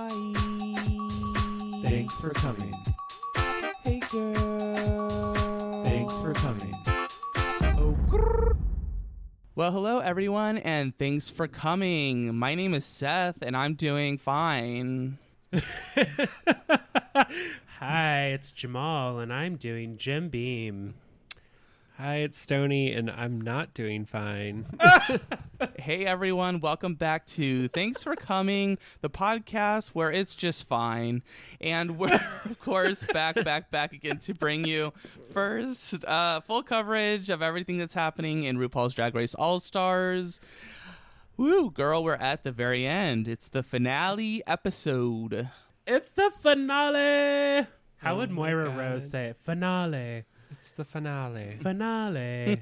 Hi. Thanks for coming. Hey, girl. Thanks for coming. Oh, grrr. Well, hello, everyone, and thanks for coming. My name is Seth, and I'm doing fine. Hi, it's Jamal, and I'm doing Jim Beam. Hi, it's Stoney, and I'm not doing fine. Hey, everyone. Welcome back to Thanks for Coming, the podcast where it's just fine. And we're, of course, back again to bring you first full coverage of everything that's happening in RuPaul's Drag Race All-Stars. Woo, girl, we're at the very end. It's the finale episode. It's the finale! How would my Moira God. Rose say it? Finale. It's the finale. Finale.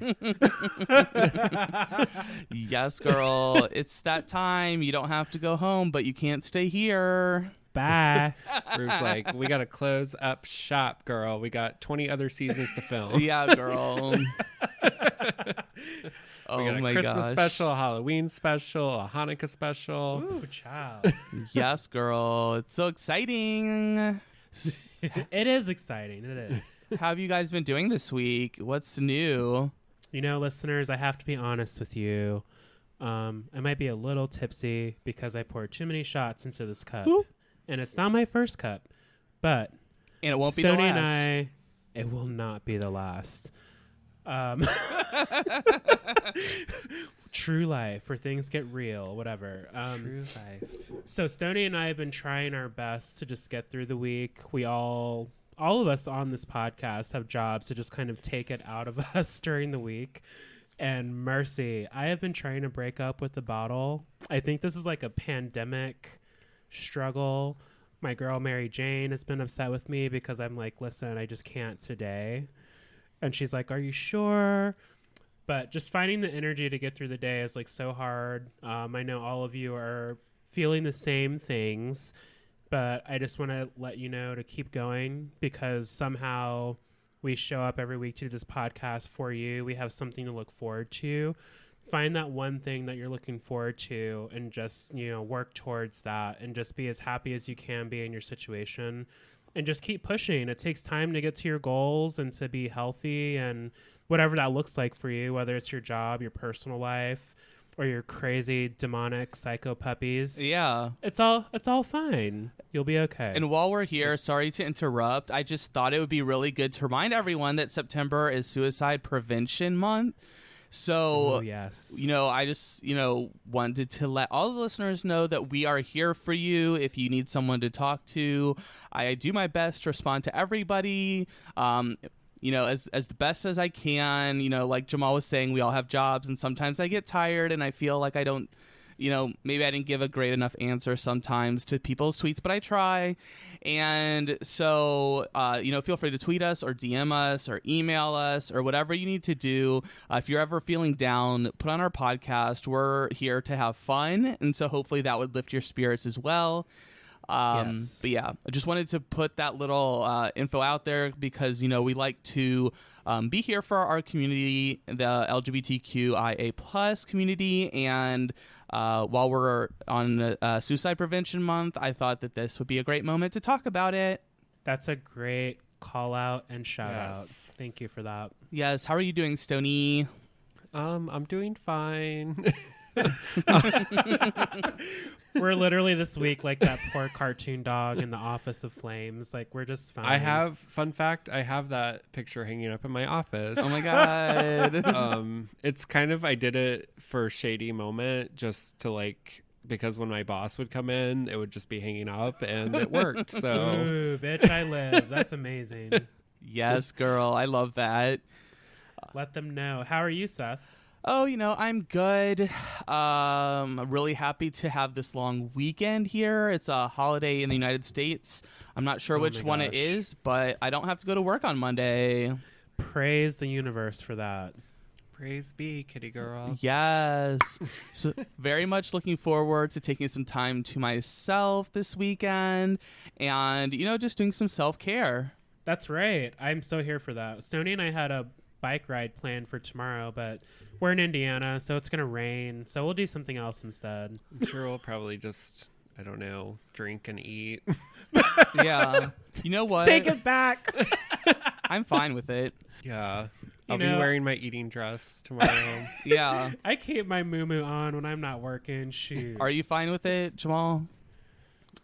Yes, girl. It's that time. You don't have to go home, but you can't stay here. Bye. Rue's like, we got to close up shop, girl. We got 20 other seasons to film. Yeah, girl. Oh We got a my Christmas gosh. special, a Halloween special, a Hanukkah special. Ooh, child. Yes, girl. It's so exciting. It is exciting. It is. How have you guys been doing this week? What's new? You know, listeners, I have to be honest with you. I might be a little tipsy because I poured too many shots into this cup. Whoop. And it's not my first cup, but And it won't be Stoney the and last. it will not be the last. True life, where things get real, whatever. True life. So Stoney and I have been trying our best to just get through the week. We all of us on this podcast have jobs to just kind of take it out of us during the week. And mercy, I have been trying to break up with the bottle. I think this is like a pandemic struggle. My girl Mary Jane has been upset with me because I'm like, listen, I just can't today. And she's like, are you sure? But just finding the energy to get through the day is like so hard. I know all of you are feeling the same things, but I just want to let you know to keep going because somehow we show up every week to do this podcast for you. We have something to look forward to. Find that one thing that you're looking forward to and just, work towards that and just be as happy as you can be in your situation and just keep pushing. It takes time to get to your goals and to be healthy and whatever that looks like for you, whether it's your job, your personal life, or your crazy demonic psycho puppies. Yeah. It's all fine. You'll be okay. And while we're here, sorry to interrupt, I just thought it would be really good to remind everyone that September is Suicide Prevention Month. So, yes. I just, wanted to let all the listeners know that we are here for you if you need someone to talk to. I do my best to respond to everybody, as the best as I can. Like Jamal was saying, we all have jobs, and sometimes I get tired and I feel like I don't, maybe I didn't give a great enough answer sometimes to people's tweets, but I try. And so, feel free to tweet us or DM us or email us or whatever you need to do. If you're ever feeling down, put on our podcast. We're here to have fun. And so hopefully that would lift your spirits as well. Yes. But yeah, I just wanted to put that little info out there because, we like to be here for our community, the LGBTQIA plus community. And while we're on Suicide Prevention Month, I thought that this would be a great moment to talk about it. That's a great call out and shout out. Yes. Thank you for that. Yes. How are you doing, Stoney? I'm doing fine. We're literally this week like that poor cartoon dog in the Office of Flames. Like, we're just fine. Fun fact, I have that picture hanging up in my office. Oh my God. It's kind of, I did it for a shady moment just to because when my boss would come in, it would just be hanging up and it worked. So Ooh, bitch, I live. That's amazing. Yes, girl. I love that. Let them know. How are you, Seth? Oh, I'm good. I'm really happy to have this long weekend here. It's a holiday in the United States. I'm not sure which my one it gosh. is, but I don't have to go to work on Monday. Praise the universe for that. praise be, kitty girl. Yes. So very much looking forward to taking some time to myself this weekend and, just doing some self-care. That's right. I'm so here for that. Stoney and I had a bike ride planned for tomorrow, but we're in Indiana, so it's going to rain. So we'll do something else instead. I'm sure we'll probably just I don't know, drink and eat. Yeah. You know what? Take it back. I'm fine with it. Yeah. You I'll be know- wearing my eating dress tomorrow. Yeah. I keep my moo on when I'm not working. Shoot. Are you fine with it, Jamal?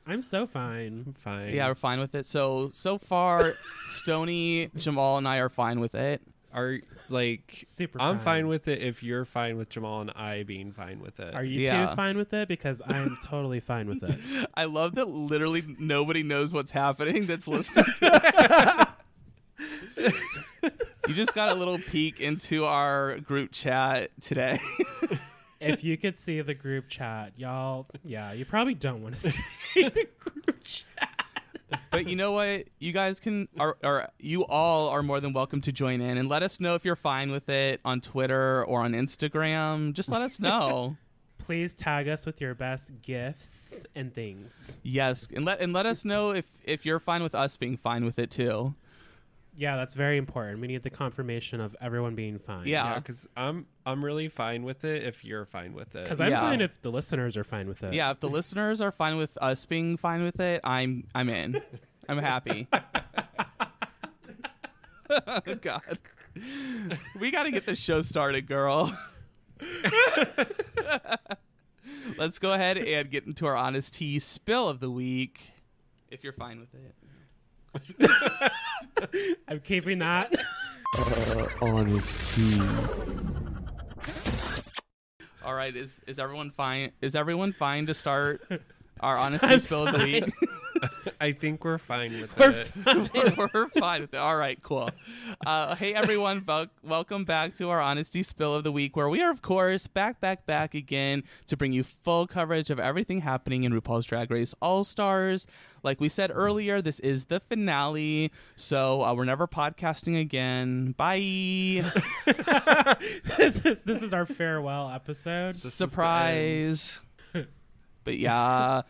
I'm so fine. I'm fine. Yeah, we're fine with it. So far, Stony, Jamal, and I are fine with it. Are like Super I'm fine with it if you're fine with Jamal and I being fine with it. Are you Yeah. two fine with it? Because I'm totally fine with it. I love that literally nobody knows what's happening that's listening to it. You just got a little peek into our group chat today. If you could see the group chat, y'all, yeah, you probably don't want to see the group chat. But you know what? You guys or you all are more than welcome to join in and let us know if you're fine with it on Twitter or on Instagram. Just let us know. Please tag us with your best gifts and things. Yes, and let us know if you're fine with us being fine with it too. Yeah, that's very important. We need the confirmation of everyone being fine. Yeah. because I'm really fine with it if you're fine with it. Because I'm Yeah. fine if the listeners are fine with it. Yeah, if the listeners are fine with us being fine with it, I'm in. I'm happy. Oh, God. We got to get this show started, girl. Let's go ahead and get into our honest tea spill of the week, if you're fine with it. I'm keeping that. All right, is everyone fine? Is everyone fine to start our honest tea spill of the week? I think we're fine with it. We're fine with it. All right, cool. Hey, everyone. Welcome back to our Honesty Spill of the Week, where we are, of course, back again to bring you full coverage of everything happening in RuPaul's Drag Race All-Stars. Like we said earlier, this is the finale, so we're never podcasting again. Bye. This is our farewell episode. Surprise. But yeah.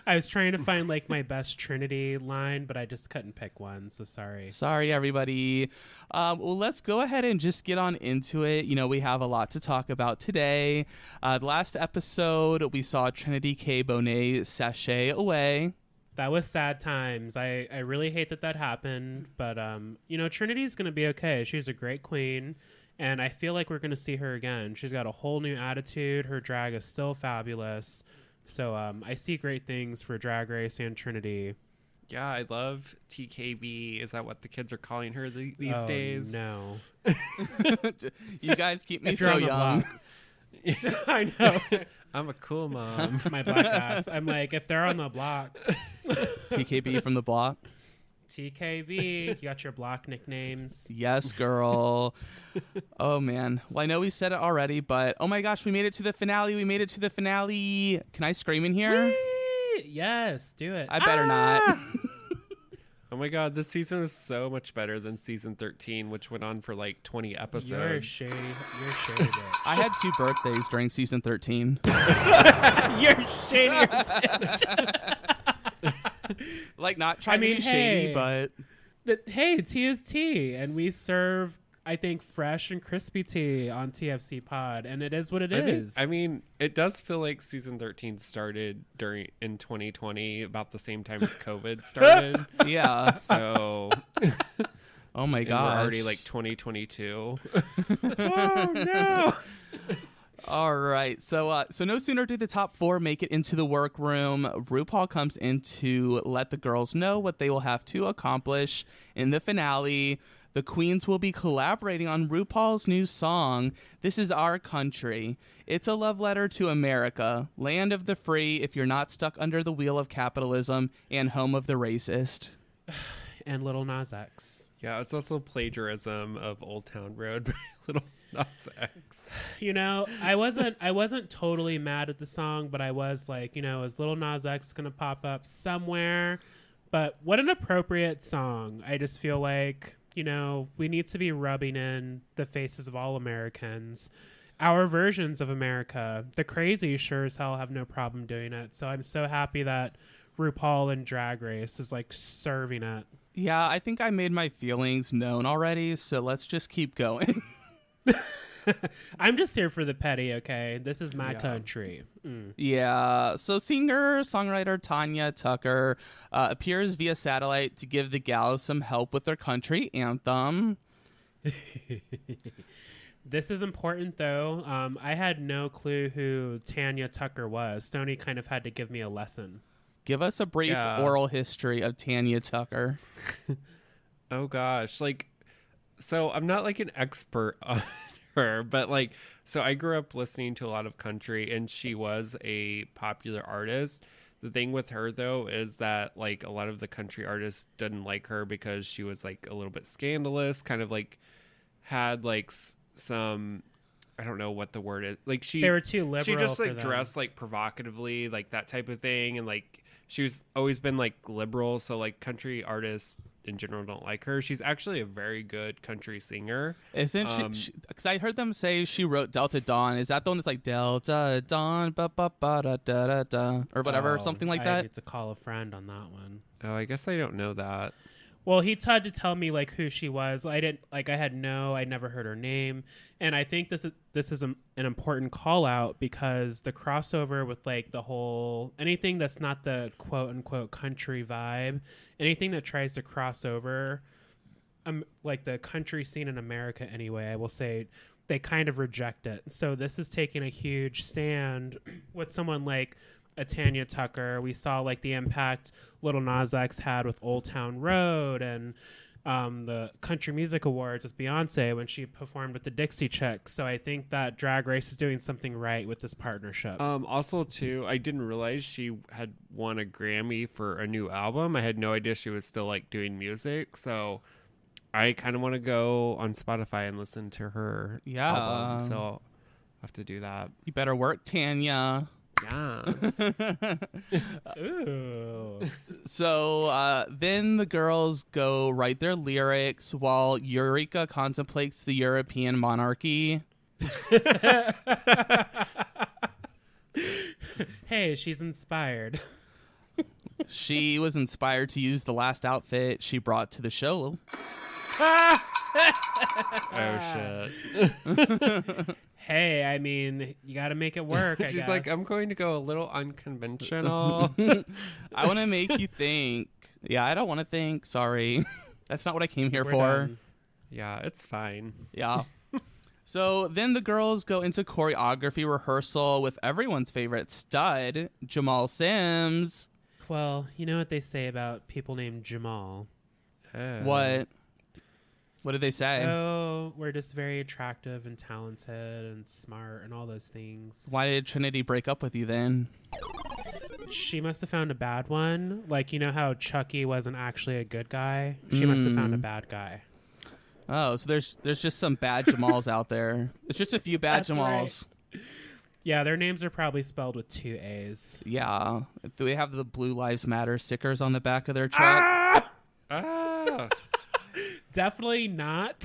I was trying to find like my best Trinity line, but I just couldn't pick one. So sorry. Sorry, everybody. Well, let's go ahead and just get on into it. You know, we have a lot to talk about today. The last episode, we saw Trinity K. Bonet sashay away. That was sad times. I really hate that happened, but you know, Trinity's gonna be okay. She's a great queen, and I feel like we're gonna see her again. She's got a whole new attitude. Her drag is still fabulous. So I see great things for Drag Race and Trinity. Yeah, I love TKB. Is that what the kids are calling her these Oh, days? No. You guys keep me If you're so on the young. block. I know. I'm a cool mom. My black ass. I'm like, if they're on the block, TKB from the block. TKB, you got your block nicknames. Yes, girl. Oh, man. Well, I know we said it already, but oh my gosh, we made it to the finale. We made it to the finale. Can I scream in here? Whee! Yes, do it. I better not. Oh my god, this season was so much better than season 13, which went on for like 20 episodes. You're shady. You're shady. Bitch. I had 2 birthdays during season 13. You're shady. Like, not trying to be shady, but Hey, tea is tea, and we serve, I think, fresh and crispy tea on TFC Pod, and it is what it is. I mean, it does feel like season 13 started in 2020, about the same time as COVID started. yeah. So, Oh my and gosh. we're already like 2022. Oh no! All right. So no sooner did the top 4 make it into the workroom, RuPaul comes in to let the girls know what they will have to accomplish in the finale. The queens will be collaborating on RuPaul's new song, This Is Our Country. It's a love letter to America, land of the free if you're not stuck under the wheel of capitalism, and home of the racist. And Little Nas X. Yeah, it's also plagiarism of Old Town Road by Little Nas X. You know, I wasn't totally mad at the song, but I was like, you know, is Little Nas X gonna pop up somewhere? But what an appropriate song. I just feel like, you know, we need to be rubbing in the faces of all Americans. Our versions of America. The crazy sure as hell have no problem doing it. So I'm so happy that RuPaul and Drag Race is like serving it. Yeah, I think I made my feelings known already, so let's just keep going. I'm just here for the petty, okay? This is my Yeah. country. Yeah. So singer-songwriter Tanya Tucker appears via satellite to give the gals some help with their country anthem. This is important, though. I had no clue who Tanya Tucker was. Stoney kind of had to give me a lesson. Give us a brief oral history of Tanya Tucker. Oh gosh, like, so I'm not like an expert on her, but like, so I grew up listening to a lot of country, and she was a popular artist. The thing with her though is that like a lot of the country artists didn't like her because she was like a little bit scandalous, kind of like had like some, I don't know what the word is, like They were too liberal. she just for like them. dressed like provocatively, like that type of thing, and like she was always been like liberal, so like country artists in general don't like her. She's actually a very good country singer. Isn't she? Because I heard them say she wrote Delta Dawn. Is that the one that's like Delta Dawn, ba ba ba da da da da, or whatever, something like I that? need to call a friend on that one. Oh, I guess I don't know that. Well, he tried to tell me like who she was. I never heard her name, and I think this is an important call out because the crossover with like the whole anything that's not the quote unquote country vibe, anything that tries to cross over, like the country scene in America anyway, I will say they kind of reject it. So this is taking a huge stand with someone like a Tanya Tucker. We saw like the impact Little Nas X had with Old Town Road, and the Country Music Awards with Beyonce when she performed with the Dixie Chicks. So I think that Drag Race is doing something right with this partnership. Also too, I didn't realize she had won a Grammy for a new album. I had no idea she was still like doing music, so I kind of want to go on Spotify and listen to her album, so I'll have to do that. You better work, Tanya. Yes. Ooh. So then the girls go write their lyrics while Eureka contemplates the European monarchy. Hey, she's inspired. She was inspired to use the last outfit she brought to the show. Oh shit. Hey, I mean, you got to make it work. I She's guess. like, I'm going to go a little unconventional. I want to make you think. Yeah, I don't want to think. Sorry. That's not what I came here We're for. done. Yeah, it's fine. Yeah. So then the girls go into choreography rehearsal with everyone's favorite stud, Jamal Sims. Well, you know what they say about people named Jamal. What? What did they say? Oh, we're just very attractive and talented and smart and all those things. Why did Trinity break up with you then? She must have found a bad one. Like, you know how Chucky wasn't actually a good guy? She must have found a bad guy. Oh, so there's just some bad Jamals out there. It's just a few bad That's Jamals. right. Yeah, their names are probably spelled with 2 A's. Yeah. Do they have the Blue Lives Matter stickers on the back of their truck? Ah. Definitely not.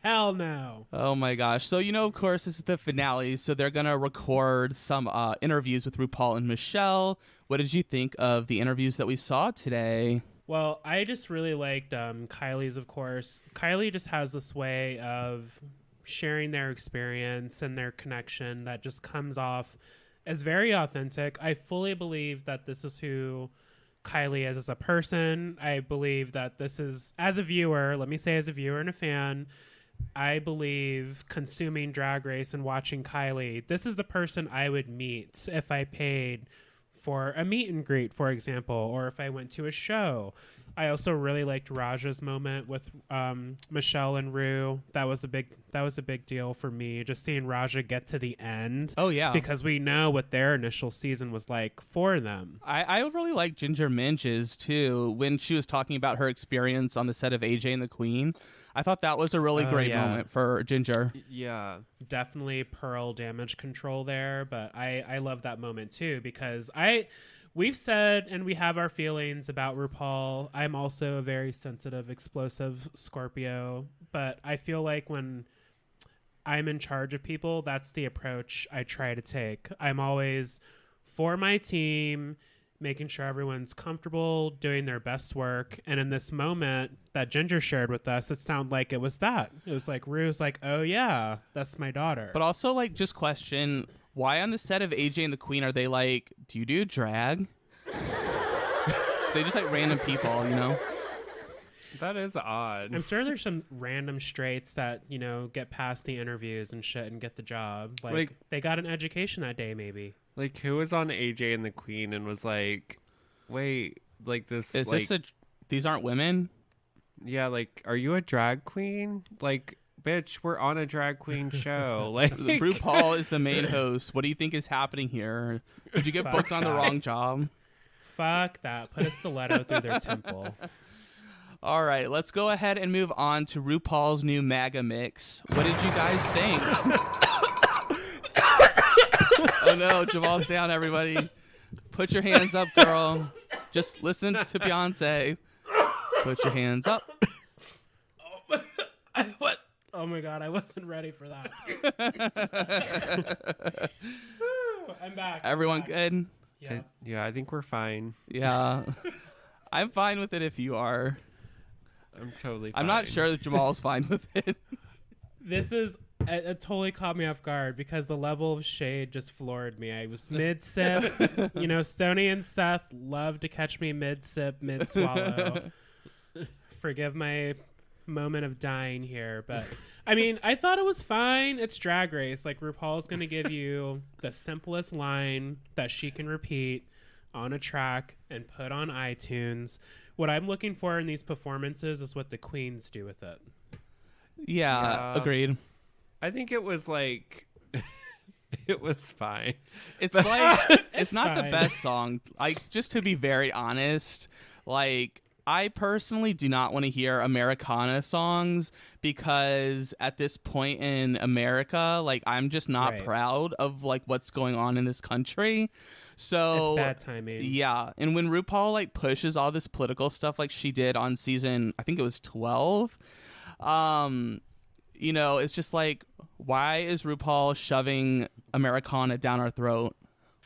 Hell no. Oh my gosh. So, of course, this is the finale. So they're going to record some interviews with Rupaul and Michelle. What did you think of the interviews that we saw today? Well, I just really liked Kylie's, of course. Kylie just has this way of sharing their experience and their connection that just comes off as very authentic. I fully believe that this is who Kylie is as a person. I believe that this is, as a viewer, let me say as a viewer and a fan, I believe consuming Drag Race and watching Kylie, this is the person I would meet if I paid for a meet and greet, for example, or if I went to a show. I also really liked Raja's moment with Michelle and Rue. That was a big deal for me. Just seeing Raja get to the end. Oh, yeah. Because we know what their initial season was like for them. I really like Ginger Minch's, too, when she was talking about her experience on the set of AJ and the Queen. I thought that was a really great moment for Ginger. Yeah. Definitely Pearl damage control there, but I love that moment too because we've said and we have our feelings about RuPaul. I'm also a very sensitive, explosive Scorpio, but I feel like when I'm in charge of people, that's the approach I try to take. I'm always for my team, making sure everyone's comfortable, doing their best work. And in this moment that Ginger shared with us, it sounded like it was that. It was like Rue's like, oh yeah, that's my daughter. But also, like, just question, why on the set of AJ and the Queen are they like, do you do drag? They just like random people, you know? That is odd. I'm sure there's some random straights that, you know, get past the interviews and shit and get the job. Like they got an education that day, maybe. Like, who was on AJ and the Queen and was like, wait, like this... Is this these aren't women? Yeah, like, are you a drag queen? Like, bitch, we're on a drag queen show. Like, RuPaul is the main host. What do you think is happening here? Did you get Fuck booked on the that. wrong job? Fuck that. Put a stiletto through their temple. All right, let's go ahead and move on to RuPaul's new MAGA mix. What did you guys think? Oh no, Jamal's down, everybody. Put your hands up, girl. Just listen to Beyonce. Put your hands up. Oh my god, I wasn't ready for that. Woo, I'm back. Everyone I'm back. good? Yeah. yeah, I think we're fine. Yeah. I'm fine with it if you are. I'm totally fine. I'm not sure that Jamal's fine with it. This is it totally caught me off guard because the level of shade just floored me. I was mid sip. You know, Stoney and Seth love to catch me mid sip, mid swallow. Forgive my moment of dying here, but I mean, I thought it was fine. It's Drag Race. Like, RuPaul's going to give you the simplest line that she can repeat on a track and put on iTunes. What I'm looking for in these performances is what the queens do with it. Yeah, Yeah. agreed. I think it was like... it was fine. It's like it's not the fine. best song. Like, just to be very honest, like, I personally do not want to hear Americana songs because at this point in America, like, I'm just not Right. proud of like what's going on in this country. So It's bad timing. yeah, and when RuPaul like pushes all this political stuff like she did on season, I think it was 12, you know, it's just like, why is RuPaul shoving Americana down our throat?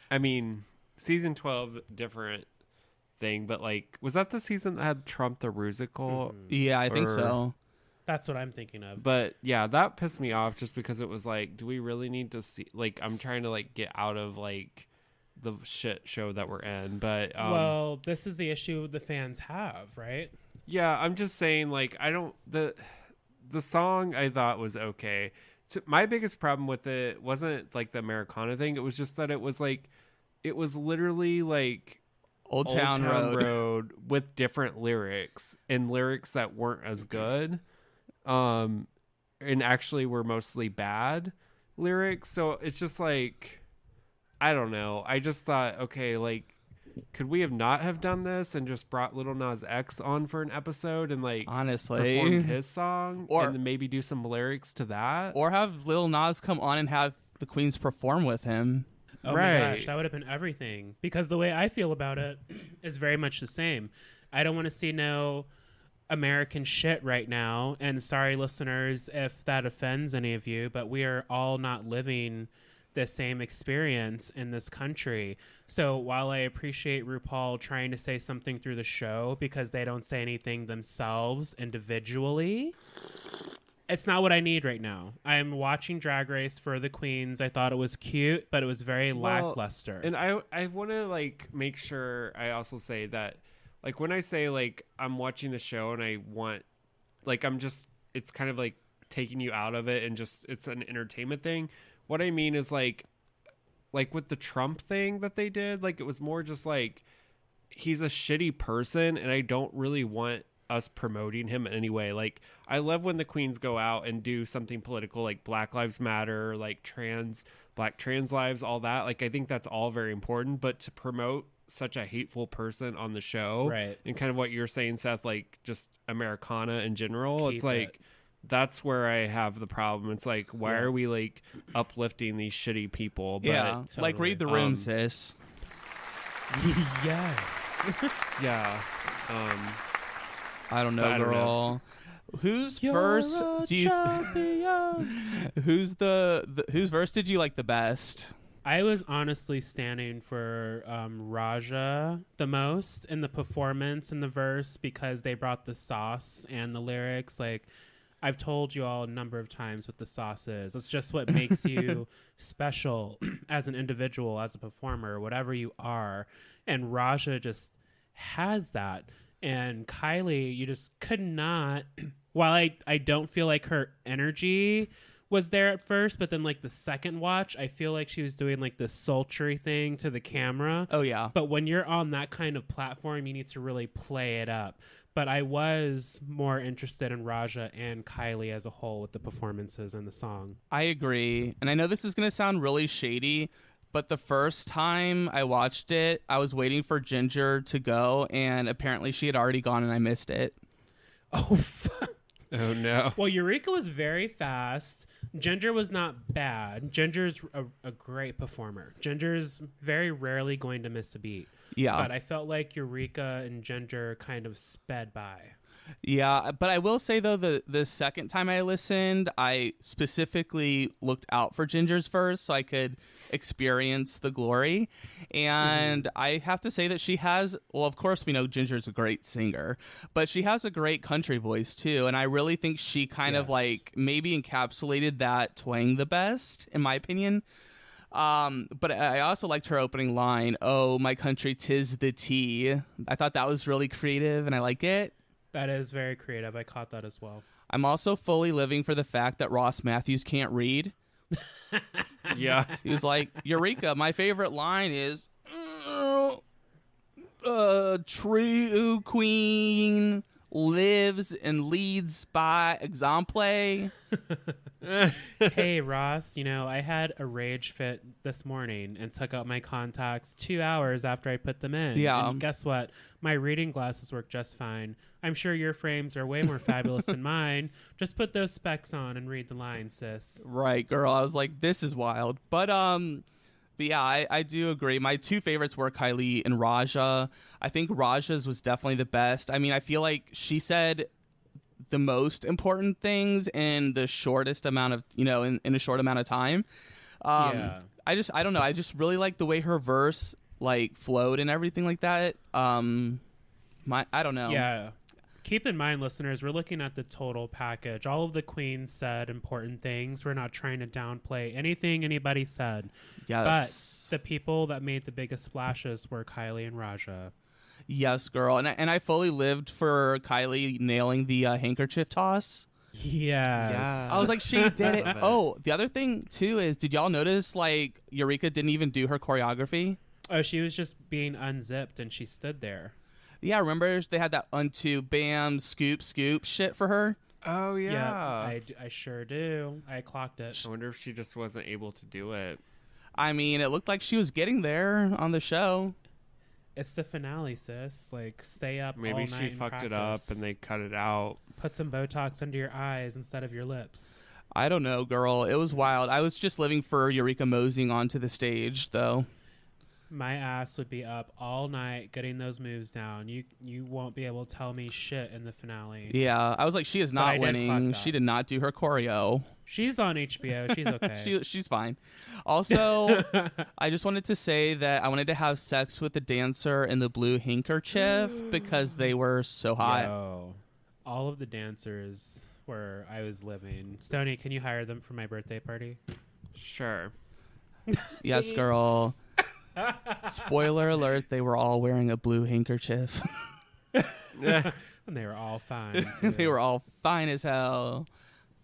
I mean, season 12, different thing, but like, was that the season that had Trump the Rusical? Yeah, I think Or- so. That's what I'm thinking of. But yeah, that pissed me off just because it was like, do we really need to see, like, I'm trying to like get out of like the shit show that we're in, but Well, this is the issue the fans have, right? yeah, I'm just saying, like, I don't, the song I thought was okay. So my biggest problem with it wasn't like the Americana thing, it was just that it was like, it was literally like Old Town Road. with different lyrics and lyrics that weren't as good, and actually were mostly bad lyrics. So it's just like, I don't know. I just thought, okay, like, could we have not have done this and just brought Lil Nas X on for an episode and like Honestly, performed his song Or- and then maybe do some lyrics to that? or have Lil Nas come on and have the queens perform with him. Oh Right. my gosh, that would have been everything. Because the way I feel about it is very much the same. I don't want to see no American shit right now. And sorry, listeners, if that offends any of you, but we are all not living the same experience in this country. So while I appreciate RuPaul trying to say something through the show because they don't say anything themselves individually, it's not what I need right now. I'm watching Drag Race for the queens. I thought it was cute, but it was very lackluster. And I want to like make sure I also say that, like, when I say like I'm watching the show and I want, like, I'm just, it's kind of like taking you out of it and just, it's an entertainment thing. What I mean is like with the Trump thing that they did, like, it was more just like, he's a shitty person and I don't really want us promoting him in any way. Like, I love when the queens go out and do something political, like Black Lives Matter, like Black trans lives, all that. Like, I think that's all very important, but to promote such a hateful person on the show, Right. and kind of what you're saying, Seth, like just Americana in general, Keep it's like, that's where I have the problem. It's like, why are we like uplifting these shitty people? But Yeah, like, read the room, Um, sis. yes. yeah. I don't know, I don't girl. Whose You're verse a do you? champion. Whose verse did you like the best? I was honestly standing for Raja the most in the performance in the verse because they brought the sauce and the lyrics. Like, I've told you all a number of times what the sauce is. It's just what makes you special as an individual, as a performer, whatever you are. And Raja just has that. And Kylie, you just could not. While I don't feel like her energy was there at first, but then like the second watch, I feel like she was doing like this sultry thing to the camera. Oh, yeah. But when you're on that kind of platform, you need to really play it up. But I was more interested in Raja and Kylie as a whole with the performances and the song. I agree. And I know this is going to sound really shady, but the first time I watched it, I was waiting for Ginger to go, and apparently she had already gone and I missed it. Oh, fuck. Oh, no. Well, Eureka was very fast. Ginger was not bad. Ginger's a great performer. Ginger's very rarely going to miss a beat. Yeah. But I felt like Eureka and Ginger kind of sped by. Yeah, but I will say, though, the second time I listened, I specifically looked out for Ginger's verse so I could experience the glory. And I have to say that she has, well, of course, we know Ginger's a great singer, but she has a great country voice, too. And I really think she kind of like maybe encapsulated that twang the best, in my opinion. But I also liked her opening line, "Oh, my country, 'tis the tea." I thought that was really creative, and I like it. That is very creative. I caught that as well. I'm also fully living for the fact that Ross Matthews can't read. Yeah. He was like, Eureka, my favorite line is, true queen lives and leads by example. Hey, Ross, I had a rage fit this morning and took out my contacts 2 hours after I put them in. Yeah. And guess what? My reading glasses work just fine. I'm sure your frames are way more fabulous than mine. Just put those specs on and read the line, sis. Right, girl. I was like, this is wild. But yeah, I do agree. My two favorites were Kylie and Raja. I think Raja's was definitely the best. I mean, I feel like she said the most important things in the shortest amount of, in a short amount of time. Yeah. I don't know. I just really like the way her verse like flowed and everything like that. I don't know. Yeah. Keep in mind, listeners, we're looking at the total package. All of the queens said important things. We're not trying to downplay anything anybody said. Yes. But the people that made the biggest splashes were Kylie and Raja. Yes, girl. And I fully lived for Kylie nailing the handkerchief toss. Yes. Yeah. I was like, she did it. Oh, the other thing, too, is did y'all notice, like, Eureka didn't even do her choreography? Oh, she was just being unzipped and she stood there. Yeah, remember they had that unto, bam, scoop shit for her? Oh, yeah. I sure do. I clocked it. I wonder if she just wasn't able to do it. I mean, it looked like she was getting there on the show. It's the finale, sis. Like, stay up all Maybe night she and fucked it up practice. and they cut it out. Put some Botox under your eyes instead of your lips. I don't know, girl. It was wild. I was just living for Eureka moseying onto the stage, though. My ass would be up all night getting those moves down. You won't be able to tell me shit in the finale. Yeah, I was like, she is But I not did clock winning. that. She did not do her choreo. She's on HBO. She's okay. She's fine. Also, I just wanted to say that I wanted to have sex with the dancer in the blue handkerchief because they were so hot. Yo, all of the dancers where I was living. Stoney, can you hire them for my birthday party? Sure. Yes, girl. Spoiler alert, they were all wearing a blue handkerchief. And they were all fine. Too. They were all fine as hell.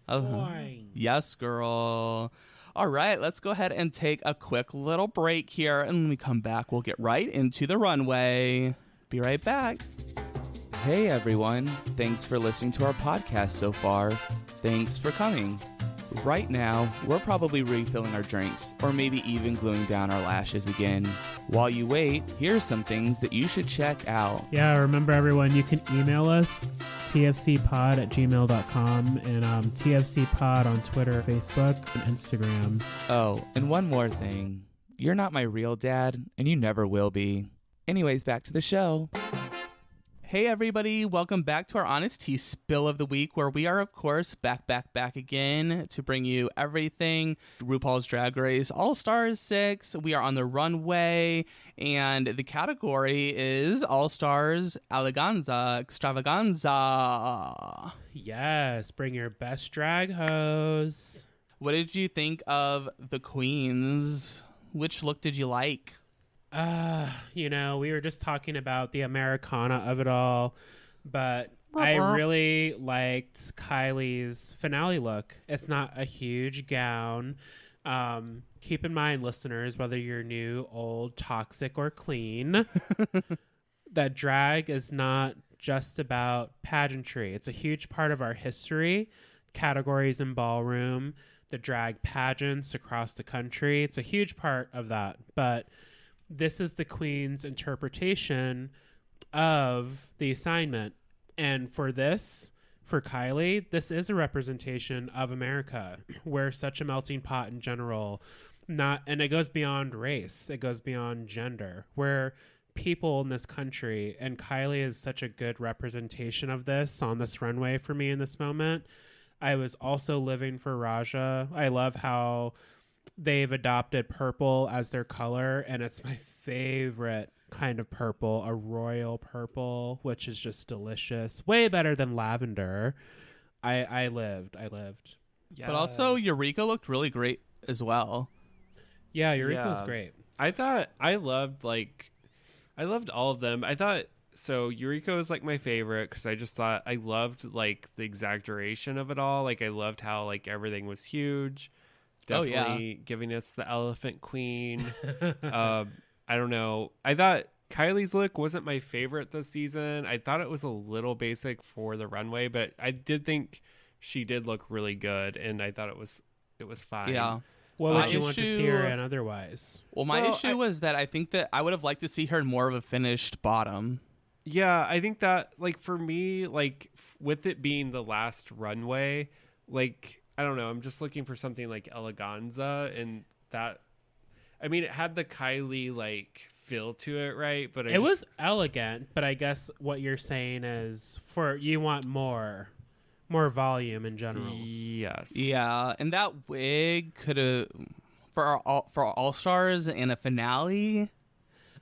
fine. Yes, girl. All right, let's go ahead and take a quick little break here. And when we come back, we'll get right into the runway. Be right back. Hey, everyone. Thanks for listening to our podcast so far. Thanks for coming. Right now, we're probably refilling our drinks or maybe even gluing down our lashes again. While you wait, here's some things that you should check out. Yeah, remember everyone, you can email us, tfcpod@gmail.com, and tfcpod on Twitter, Facebook, and Instagram. Oh, and one more thing. You're not my real dad, and you never will be. Anyways, back to the show. Hey everybody, welcome back to our Honest Tea Spill of the Week, where we are, of course, back again to bring you everything RuPaul's Drag Race All-Stars 6. We are on the runway, and the category is All-Stars Eleganza Extravaganza. Yes, bring your best drag hose. What did you think of the queens? Which look did you like? We were just talking about the Americana of it all, but I really liked Kylie's finale look. It's not a huge gown. Keep in mind, listeners, whether you're new, old, toxic, or clean, that drag is not just about pageantry. It's a huge part of our history, categories in ballroom, the drag pageants across the country. It's a huge part of that, but this is the queen's interpretation of the assignment. And for Kylie, this is a representation of America. We're such a melting pot in general. And it goes beyond race. It goes beyond gender. We're people in this country, and Kylie is such a good representation of this on this runway for me in this moment. I was also living for Raja. I love how they've adopted purple as their color, and it's my favorite kind of purple, a royal purple, which is just delicious. Way better than lavender. I lived. Yes. But also, Eureka looked really great as well. Yeah, Eureka was great. I thought I loved all of them. I thought so. Eureka was like my favorite because I just thought I loved like the exaggeration of it all. Like I loved how like everything was huge. Definitely giving us the elephant queen. I don't know. I thought Kylie's look wasn't my favorite this season. I thought it was a little basic for the runway, but I did think she did look really good, and I thought it was fine. Yeah. What would you want to see her in otherwise? Well, my issue was that I think that I would have liked to see her in more of a finished bottom. Yeah, I think that like for me, like with it being the last runway, like I don't know, I'm just looking for something like eleganza, and that I mean it had the Kylie like feel to it, right? But it was elegant, but I guess what you're saying is you want more volume in general. Yes. Yeah, and that wig could have for All Stars and a finale.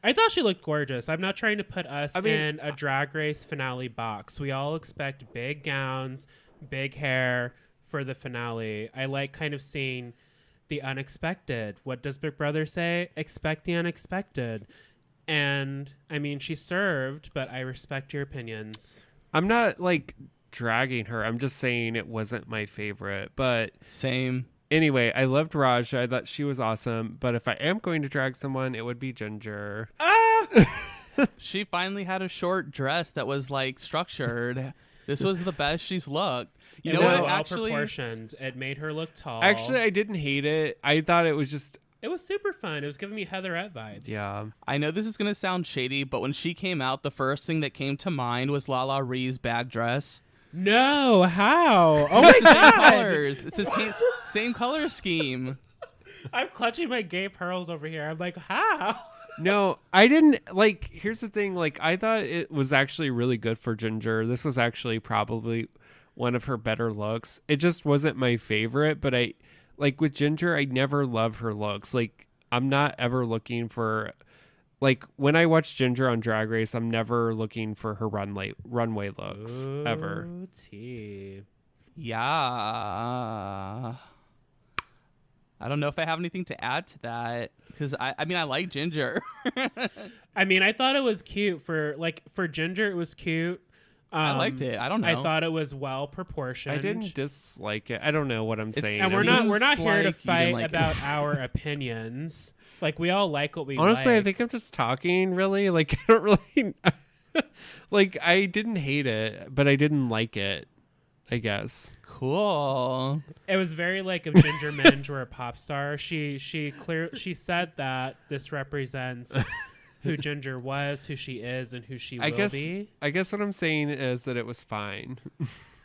I thought she looked gorgeous. I'm not trying to put us in a Drag Race finale box. We all expect big gowns, big hair for the finale. I like kind of seeing the unexpected. What does Big Brother say? Expect the unexpected. And I mean, she served, but I respect your opinions. I'm not like dragging her. I'm just saying it wasn't my favorite. But same. Anyway, I loved Raja. I thought she was awesome. But if I am going to drag someone, it would be Ginger. She finally had a short dress that was like structured. This was the best she's looked. You know what? Actually, proportioned. It made her look tall. Actually, I didn't hate it. I thought it was just. It was super fun. It was giving me Heatherette vibes. Yeah. I know this is going to sound shady, but when she came out, the first thing that came to mind was Lala Ree's bag dress. No, how? Oh my god! Colors. It's the same color scheme. I'm clutching my gay pearls over here. I'm like, how? No, I didn't like. Here's the thing. Like, I thought it was actually really good for Ginger. This was actually probably one of her better looks. It just wasn't my favorite, but I like with Ginger, I never love her looks. Like, I'm not ever looking for like when I watch Ginger on Drag Race, I'm never looking for her runway looks ever. Tea. Yeah. I don't know if I have anything to add to that because I mean I like Ginger. I mean, I thought it was cute for Ginger. It was cute. I liked it. I don't know. I thought it was well proportioned. I didn't dislike it. I don't know what I'm saying. And we're not here to fight about our opinions. Like, we all like what we honestly, like. I think I'm just talking, really. Like, I don't really... like, I didn't hate it, but I didn't like it, I guess. Cool. It was very like if Ginger Minge were a pop star. She said that this represents who Ginger was, who she is, and who she will be. I guess what I'm saying is that it was fine.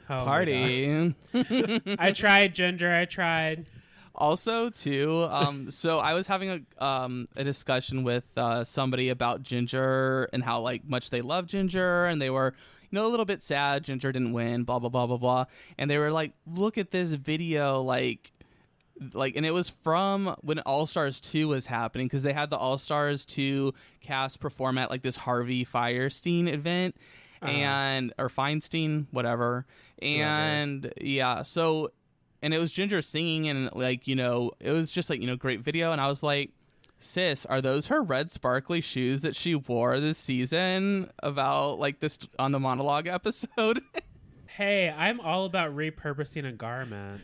Oh, party. I tried, Ginger. I tried. Also, too, so I was having a discussion with somebody about Ginger and how like much they love Ginger, and they were, a little bit sad Ginger didn't win, blah blah blah blah blah, and they were like, look at this video, like, and it was from when All Stars 2 was happening, because they had the All Stars 2 cast perform at like this Harvey Firestein event, or Feinstein, whatever, and so. And it was Ginger singing, and like, it was just like, great video. And I was like, sis, are those her red sparkly shoes that she wore this season about like this on the monologue episode? Hey, I'm all about repurposing a garment.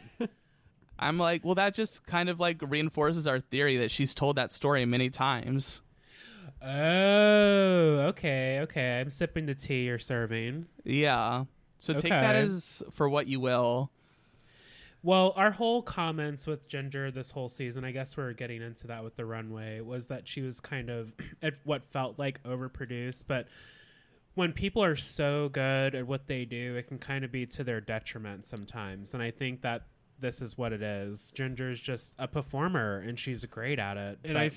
I'm like, well, that just kind of like reinforces our theory that she's told that story many times. Oh, okay. I'm sipping the tea you're serving. Yeah. So take that as for what you will. Well, our whole comments with Ginger this whole season, I guess we're getting into that with the runway, was that she was kind of at what felt like overproduced. But when people are so good at what they do, it can kind of be to their detriment sometimes. And I think that this is what it is. Ginger's just a performer, and she's great at it. And I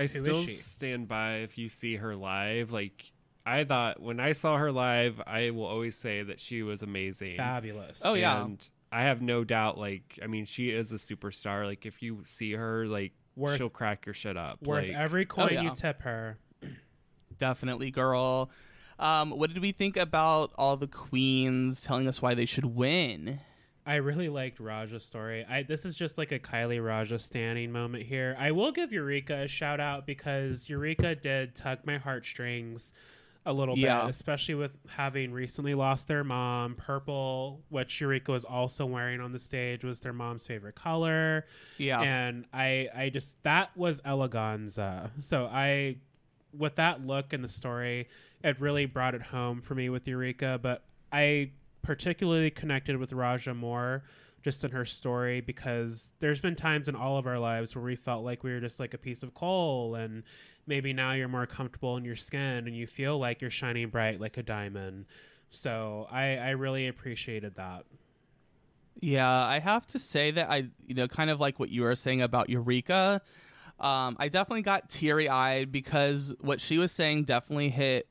still stand by, if you see her live, like, I thought when I saw her live, I will always say that she was amazing. Fabulous. Oh, yeah. And I have no doubt, like, I mean, she is a superstar. Like, if you see her, like, she'll crack your shit up. Worth like, every coin you tip her. Definitely, girl. What did we think about all the queens telling us why they should win? I really liked Raja's story. This is just like a Kylie Raja standing moment here. I will give Eureka a shout out, because Eureka did tug my heartstrings a little bit, especially with having recently lost their mom. Purple, which Eureka was also wearing on the stage, was their mom's favorite color. Yeah. And I just, that was eleganza. So with that look in the story, it really brought it home for me with Eureka. But I particularly connected with Raja more just in her story, because there's been times in all of our lives where we felt like we were just like a piece of coal, and maybe now you're more comfortable in your skin and you feel like you're shining bright like a diamond. So I really appreciated that. Yeah, I have to say that I, kind of like what you were saying about Eureka. I definitely got teary-eyed, because what she was saying definitely hit,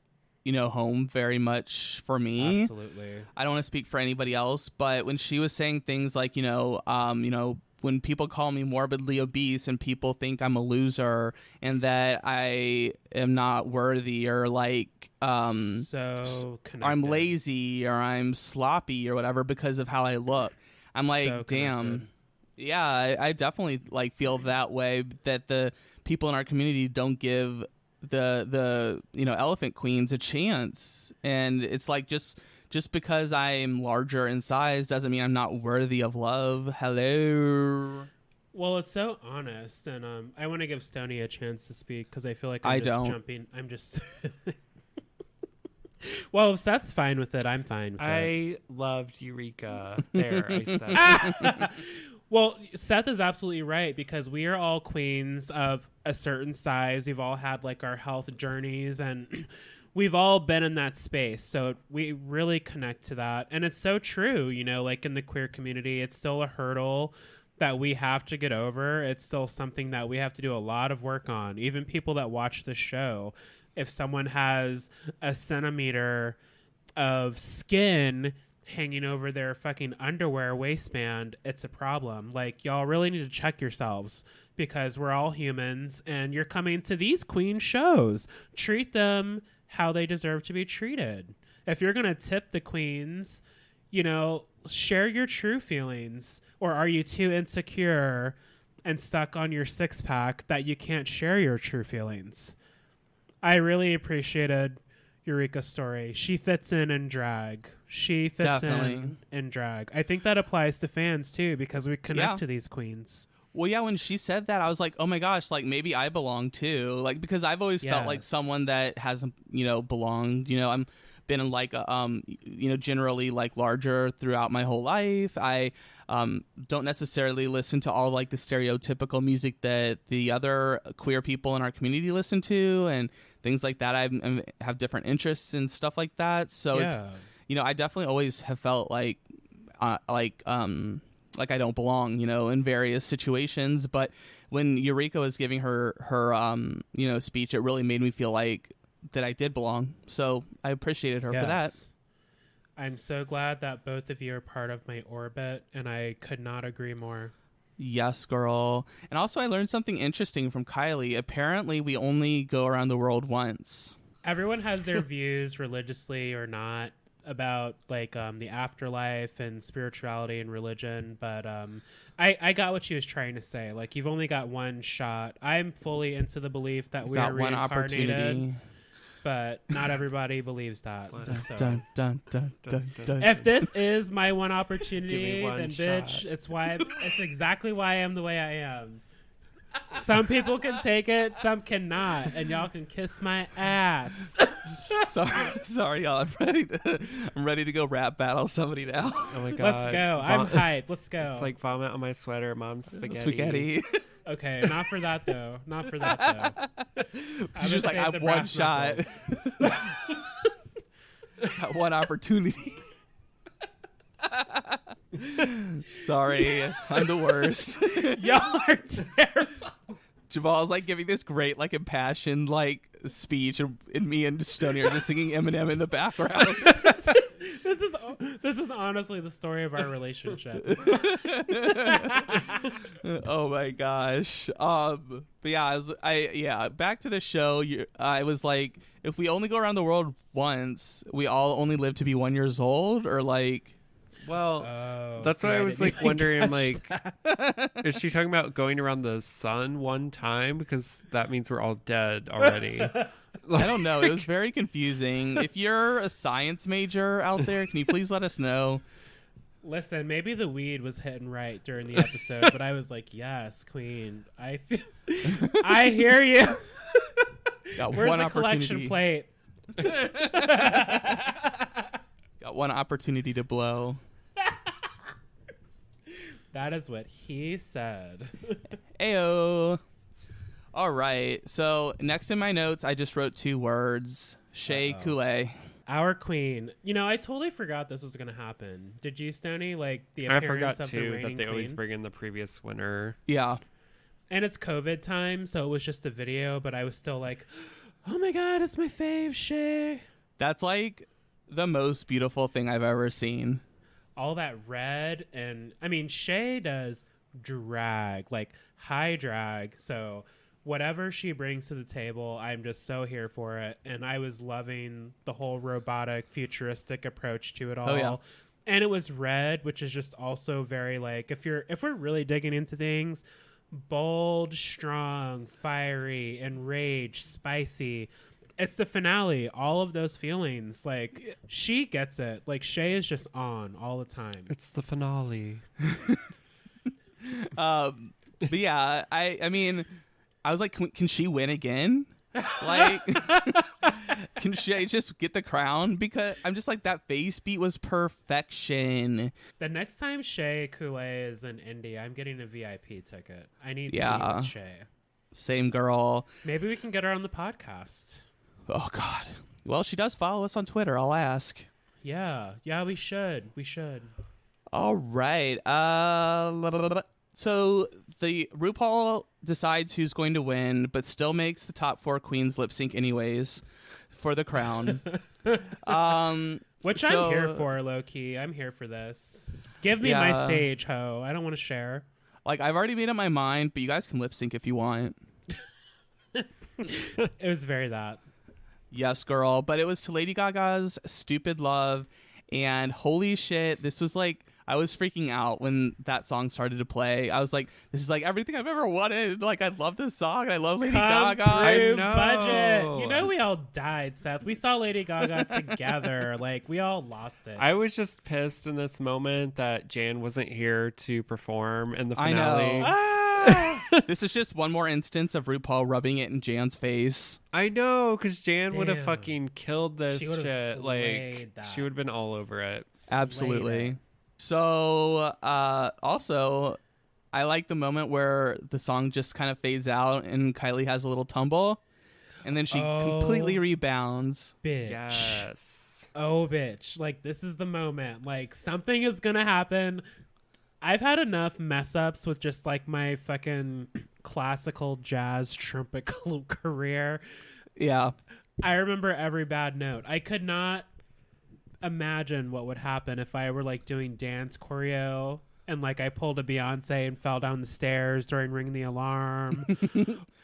home very much for me. Absolutely. I don't want to speak for anybody else, but when she was saying things like, when people call me morbidly obese and people think I'm a loser and that I am not worthy, or like so I'm lazy, or I'm sloppy, or whatever, because of how I look, I'm like, so damn. Yeah, I definitely like feel that way, that the people in our community don't give the elephant queens a chance. And it's like, just because I'm larger in size doesn't mean I'm not worthy of love. Hello. Well, it's so honest, and I want to give Stoney a chance to speak, because I feel like I'm just well, if Seth's fine with it, I'm fine with it. I loved Eureka. There, I said. Well, Seth is absolutely right, because we are all queens of a certain size. We've all had like our health journeys, and we've all been in that space. So we really connect to that. And it's so true, like in the queer community, it's still a hurdle that we have to get over. It's still something that we have to do a lot of work on. Even people that watch the show, if someone has a centimeter of skin hanging over their fucking underwear waistband, it's a problem. Like, y'all really need to check yourselves, because we're all humans, and you're coming to these queen shows. Treat them how they deserve to be treated. If you're going to tip the queens, share your true feelings. Or are you too insecure and stuck on your six-pack that you can't share your true feelings? I really appreciated Eureka's story. She fits in drag. She fits in drag. I think that applies to fans too, because we connect to these queens. Well, yeah, when she said that, I was like, oh my gosh, like maybe I belong too. Like, because I've always felt like someone that hasn't, belonged. I'm been in like, generally like larger throughout my whole life. I don't necessarily listen to all like the stereotypical music that the other queer people in our community listen to and things like that. I have different interests and stuff like that. So it's, I definitely always have felt like like I don't belong, in various situations. But when Eureka was giving her speech, it really made me feel like that I did belong. So I appreciated her for that. I'm so glad that both of you are part of my orbit, and I could not agree more. Yes, girl. And also I learned something interesting from Kylie. Apparently we only go around the world once. Everyone has their views, religiously or not, about the afterlife and spirituality and religion, but I got what she was trying to say. Like, you've only got one shot. I'm fully into the belief that we are Got one reincarnated, opportunity. but not everybody believes that. So, Dun, dun, dun, dun, dun. if this is my one opportunity, Give me one then shot. bitch, it's exactly why I am the way I am. Some people can take it, some cannot, and y'all can kiss my ass. Sorry, y'all. I'm ready to go rap battle somebody now. Oh my god. Let's go. I'm hyped. Let's go. It's like vomit on my sweater, mom's spaghetti. Spaghetti. Okay, not for that though. Not for that though. She's just like, I have one shot. Got one opportunity. Sorry, I'm the worst. Y'all are terrible. Jamal's like giving this great, like, impassioned, like, speech, and me and Stoney are just singing Eminem in the background. This is honestly the story of our relationship. Oh my gosh. But yeah, back to the show. I was like, if we only go around the world once, we all only live to be 1 year old, or like. Well, that's see, why I I was didn't like even wondering, catch like, is she talking about going around the sun one time? Because that means we're all dead already. I don't know. It was very confusing. If you're a science major out there, can you please let us know? Listen, maybe the weed was hitting right during the episode, but I was like, yes, queen. I hear you. Got Where's one the collection opportunity. plate? Got one opportunity to blow. That is what he said. Ayo. All right. So next in my notes, I just wrote 2 words. Shea Coulee. Our queen. I totally forgot this was going to happen. Did you, Stoney? Like, the I appearance forgot of the too reigning that they always queen? bring in the previous winner. Yeah. And it's COVID time, so it was just a video, but I was still like, oh my god, it's my fave, Shea. That's like the most beautiful thing I've ever seen. All that red, and I mean, Shea does drag, like high drag, so whatever she brings to the table, I'm just so here for it. And I was loving the whole robotic, futuristic approach to it all. Oh, yeah. And it was red, which is just also very like, if we're really digging into things, bold, strong, fiery, enraged, spicy. It's the finale. All of those feelings, like, she gets it. Like, Shea is just on all the time. It's the finale. But yeah, I mean, I was like, can she win again? Like, can she just get the crown? Because I'm just like, that face beat was perfection. The next time Shea Coulee is in Indy, I'm getting a VIP ticket. I need to Yeah. meet with Shea. Same girl. Maybe we can get her on the podcast. Oh God. Well, she does follow us on Twitter. I'll ask. Yeah, we should. All right. So the RuPaul decides who's going to win, but still makes the top 4 queens lip sync anyways for the crown. Which I'm here for, low key. I'm here for this. Give me my stage, ho. I don't want to share. Like, I've already made up my mind, but you guys can lip sync if you want. It was very that. Yes, girl. But it was to Lady Gaga's Stupid Love. And holy shit, this was like, I was freaking out when that song started to play. I was like, this is like everything I've ever wanted. Like, I love this song and I love Lady Gaga. Through know. budget. We all died, Seth. We saw Lady Gaga together. Like, we all lost it. I was just pissed in this moment that Jan wasn't here to perform in the I finale. know. This is just one more instance of RuPaul rubbing it in Jan's face. I know, because Jan would have Damn. fucking killed this She would've shit. Like, slayed that. she would have been all over it. Absolutely. So, also, I like the moment where the song just kind of fades out and Kylie has a little tumble, and then she completely rebounds. Bitch. Yes. Oh, bitch. Like, this is the moment. Like, something is going to happen. I've had enough mess ups with just like my fucking classical jazz trumpet career. Yeah. I remember every bad note. I could not imagine what would happen if I were like doing dance choreo and like I pulled a Beyonce and fell down the stairs during Ring the Alarm,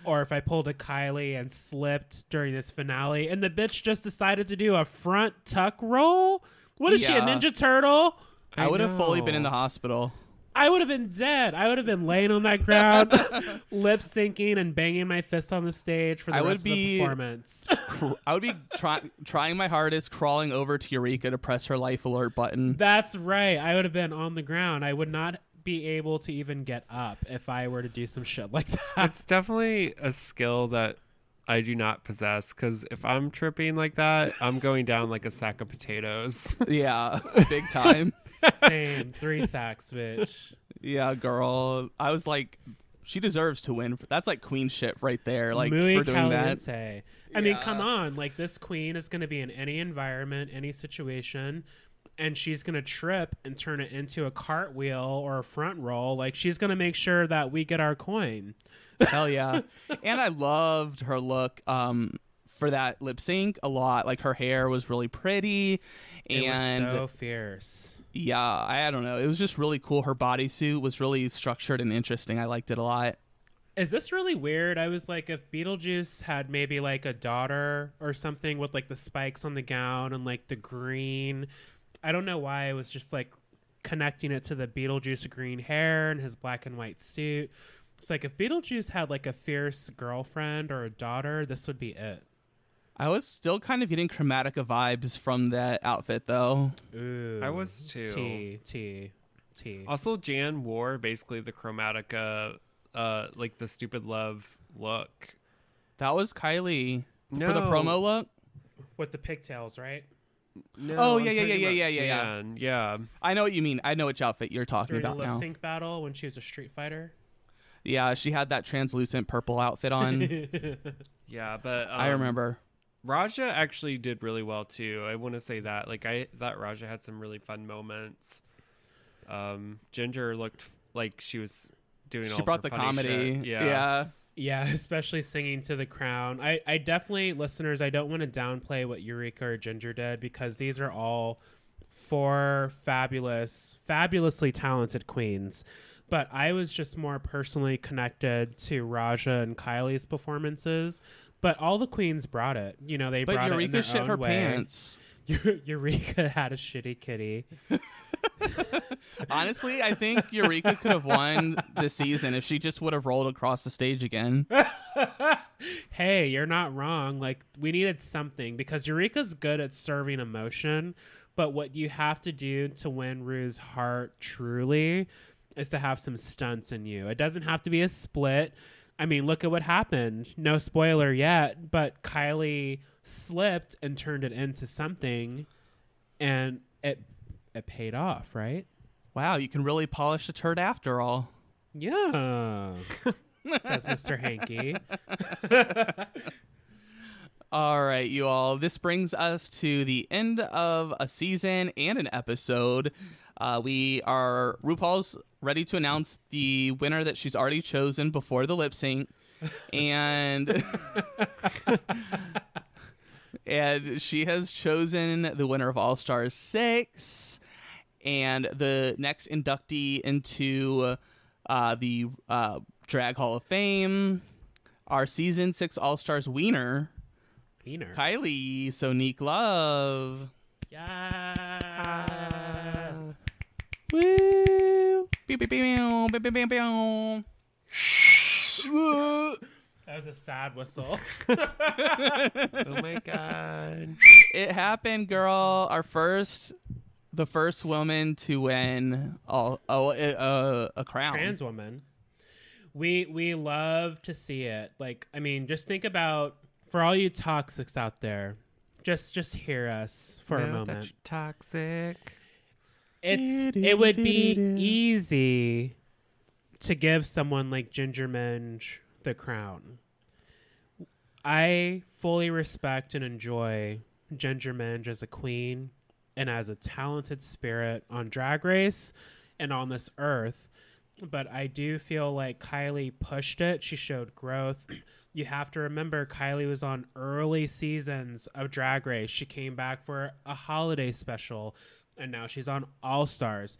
or if I pulled a Kylie and slipped during this finale and the bitch just decided to do a front tuck roll. What is she, a Yeah. Ninja Turtle? I would have fully been in know. the hospital. I would have been dead. I would have been laying on that ground, lip syncing and banging my fist on the stage for the I would rest of the be- performance. I would be trying my hardest, crawling over to Eureka to press her life alert button. That's right. I would have been on the ground. I would not be able to even get up if I were to do some shit like that. It's definitely a skill that I do not possess, because if I'm tripping like that, I'm going down like a sack of potatoes. Yeah, big time. Same. 3 sacks, bitch. Yeah, girl. I was like, she deserves to win. That's like queen shit right there. Like Muy for doing that. caliente. I mean, Yeah. come on. Like, this queen is going to be in any environment, any situation, and she's going to trip and turn it into a cartwheel or a front roll. Like, she's going to make sure that we get our coin. Hell yeah. And I loved her look for that lip sync a lot. Like her hair was really pretty. And It was so fierce. yeah, I don't know. It was just really cool. Her bodysuit was really structured and interesting. I liked it a lot. Is this really weird? I was like, if Beetlejuice had maybe like a daughter or something with like the spikes on the gown and like the green, I don't know why I was just like connecting it to the Beetlejuice green hair and his black and white suit. It's like if Beetlejuice had like a fierce girlfriend or a daughter, this would be it. I was still kind of getting Chromatica vibes from that outfit, though. Ooh, I was too. T. Also, Jan wore basically the Chromatica, like the Stupid Love look. That was Kylie for the No. promo look. With the pigtails, right? No, Oh, I'm yeah, talking about yeah. Jan. Yeah. I know what you mean. I know which outfit you're talking During the about lip now. sync battle when she was a Street Fighter. Yeah, she had that translucent purple outfit on. Yeah, but I remember. Raja actually did really well too. I want to say that. Like, I thought Raja had some really fun moments. Ginger looked like she was doing all She brought of her the funny comedy. shit. Yeah. Yeah, especially singing to the crown. I definitely, listeners, I don't want to downplay what Eureka or Ginger did, because these are all 4 fabulously talented queens. But I was just more personally connected to Raja and Kylie's performances. But all the queens brought it. You know, they But brought it in Eureka their shit own her way. pants. Eureka had a shitty kitty. Honestly, I think Eureka could have won this season if she just would have rolled across the stage again. Hey, you're not wrong. Like, we needed something, because Eureka's good at serving emotion, but what you have to do to win Rue's heart truly is to have some stunts in you. It doesn't have to be a split. I mean, look at what happened. No spoiler yet, but Kylie slipped and turned it into something, and it paid off, right? Wow, you can really polish a turd after all. Yeah, says Mr. Hanky. All right, you all. This brings us to the end of a season and an episode. RuPaul's ready to announce the winner that she's already chosen before the lip sync. And and she has chosen the winner of All Stars 6 and the next inductee into the Drag Hall of Fame, our season 6 All Stars wiener, Wiener. Kylie Sonique Love. Yes. Woo! Pew, pew, pew, pew, pew, pew, pew. Woo! That was a sad whistle. Oh my god. It happened, girl. The first woman to win a crown. Trans woman. We love to see it. Like, I mean, just think about, for all you toxics out there, just hear us for a Know that moment. you're toxic. It would be easy to give someone like Ginger Minge the crown. I fully respect and enjoy Ginger Minge as a queen and as a talented spirit on Drag Race and on this earth. But I do feel like Kylie pushed it. She showed growth. You have to remember Kylie was on early seasons of Drag Race. She came back for a holiday special, and now she's on All Stars.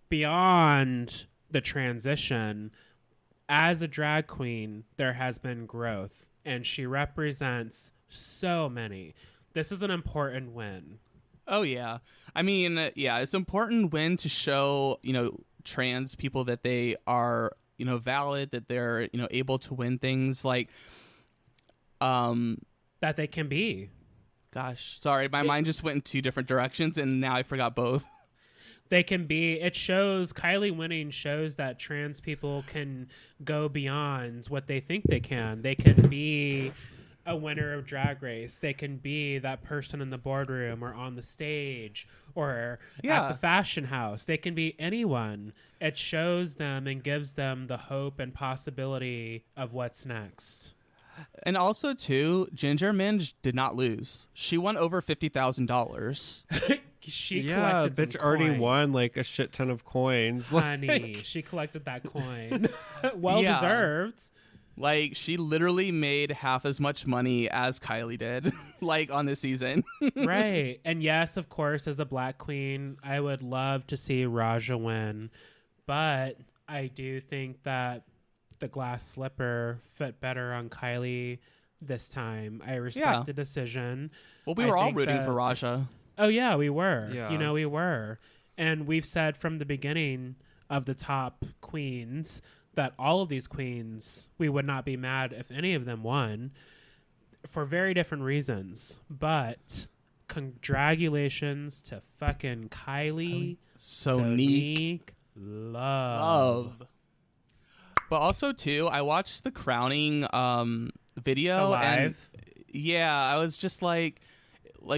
Beyond the transition, as a drag queen, there has been growth, and she represents so many. This is an important win. Oh, yeah. I mean, yeah, it's an important win to show, trans people that they are, valid, that they're, able to win things like, That they can be. Gosh, sorry, my mind just went in two different directions, and now I forgot both. They can be. It shows, Kylie winning shows that trans people can go beyond what they think they can. They can be a winner of Drag Race. They can be that person in the boardroom or on the stage or at the fashion house. They can be anyone. It shows them and gives them the hope and possibility of what's next. And also, too, Ginger Minj did not lose. She won over $50,000. She Yeah, collected bitch some already coin. won like a shit ton of coins. Honey, she collected that coin. Well deserved. Like, she literally made half as much money as Kylie did, like, on this season. Right. And yes, of course, as a black queen, I would love to see Raja win. But I do think that the glass slipper fit better on Kylie this time. I respect the decision. Well, we were all rooting for Raja. Oh, yeah, we were. Yeah. We were. And we've said from the beginning of the top queens that all of these queens, we would not be mad if any of them won for very different reasons. But congratulations to fucking Kylie. Sonique. Love. But also, too, I watched the crowning video. And yeah, I was just like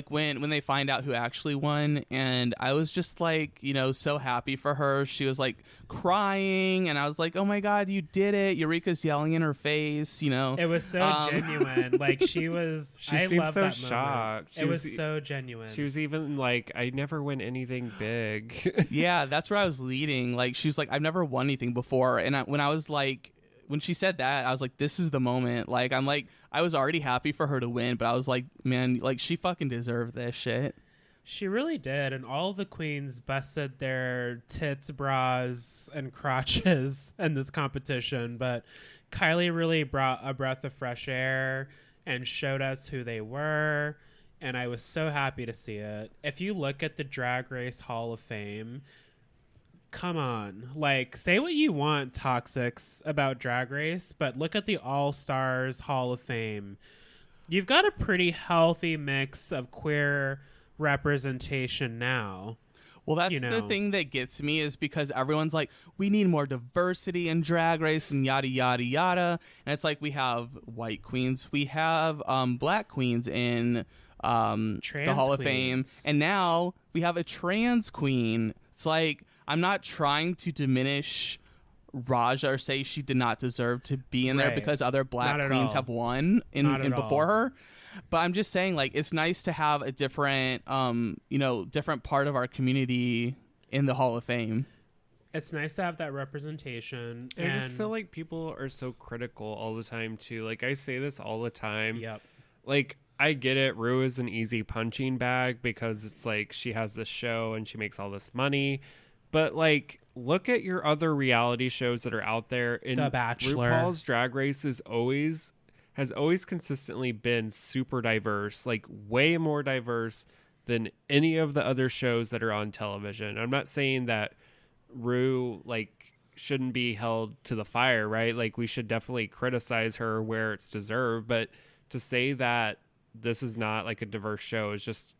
when they find out who actually won, and I was just like, so happy for her. She was like crying, and I was like, oh my God, you did it. Eureka's yelling in her face, It was so genuine. Like she seemed love so that shocked. It was so genuine. She was even like, I never win anything big. Yeah, that's where I was leading. Like, she was like, I've never won anything before. And when she said that, I was like, this is the moment. Like, I was already happy for her to win, but I was like, man, like, she fucking deserved this shit. She really did. And all the queens busted their tits, bras, and crotches in this competition. But Kylie really brought a breath of fresh air and showed us who they were. And I was so happy to see it. If you look at the Drag Race Hall of Fame, come on, like, say what you want, Toxics, about Drag Race, but look at the All-Stars Hall of Fame. You've got a pretty healthy mix of queer representation now. Well, that's the thing that gets me, is because everyone's like, we need more diversity in Drag Race and yada, yada, yada. And it's like, we have white queens, we have black queens in the Hall of Fame, and now we have a trans queen. It's like, I'm not trying to diminish Raja or say she did not deserve to be in there because other black queens have won in before her. But I'm just saying, like, it's nice to have a different, different part of our community in the Hall of Fame. It's nice to have that representation. And I just feel like people are so critical all the time, too. Like, I say this all the time. Yep. Like, I get it. Rue is an easy punching bag because it's like she has this show and she makes all this money. But, like, look at your other reality shows that are out there. The Bachelor. RuPaul's Drag Race has always consistently been super diverse, like way more diverse than any of the other shows that are on television. I'm not saying that Rue, like, shouldn't be held to the fire, right? Like, we should definitely criticize her where it's deserved. But to say that this is not, like, a diverse show is just